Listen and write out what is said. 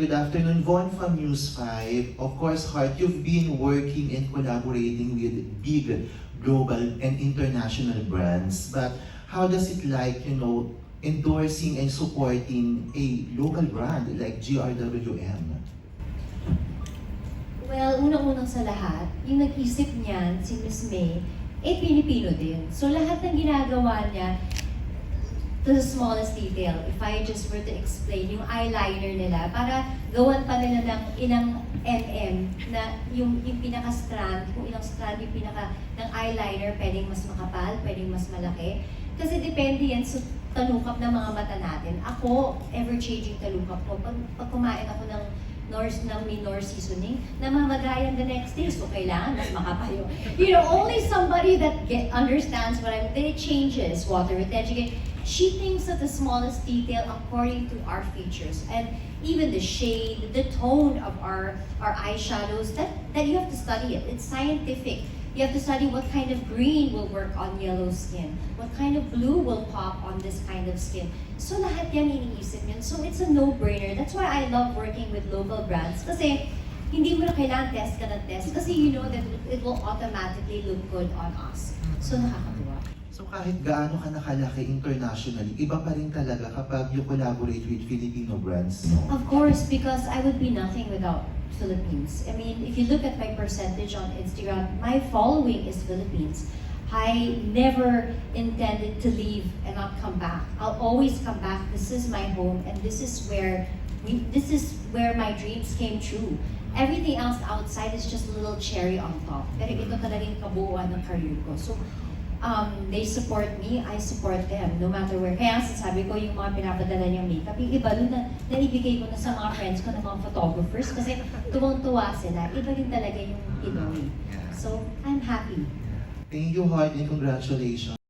good afternoon. Von from News 5. Of course, Heart, you've been working and collaborating with big global and international brands. But how does it like, endorsing and supporting a local brand like GRWM? Well, unang-unang sa lahat, yung nag-isip niyan, si Miss May, Pilipino din. So lahat ng ginagawa niya, to the smallest detail, if I just were to explain, yung eyeliner nila, para gawan pa nila ng ilang na yung pinaka-strand, kung ilang strand yung ng eyeliner, pwedeng mas makapal, pwedeng mas malaki. Kasi depende yan sa talukap ng mga mata natin. Ako, ever-changing talukap ko. Pag kumain ako ng Minor seasoning, namamagayan the next day, so kailangan mas makapal yung. Only somebody that understands what it changes, water retention. She thinks of the smallest detail according to our features, and even the shade, the tone of our eyeshadows, that you have to study it. It's scientific. You have to study what kind of green will work on yellow skin, what kind of blue will pop on this kind of skin. So lahat yan iniisip yun. So it's a no-brainer. That's why I love working with local brands. Kasi hindi mo na kailangan test ka ng test. Kasi you know that it will automatically look good on us. So nakakatuwa. So kahit gaano ka nakalaki internationally, iba pa rin talaga kapag you collaborate with Filipino brands, no? Of course, because I would be nothing without Philippines. I mean, if you look at my percentage on Instagram, my following is Philippines. I never intended to leave and not come back. I'll always come back. This is my home, and this is where my dreams came true. Everything else outside is just a little cherry on top. Pero ito talagang kabuuan ng career ko. So, they support me, I support them, no matter where. Kaya sasabi ko, yung mga pinapadala niyang makeup, yung iba rin na naibigay ko na sa mga friends ko na mga photographers kasi tuwang-tuwa sila. Iba rin talaga yung Pinoy. So, I'm happy. Thank you, Heart, and congratulations.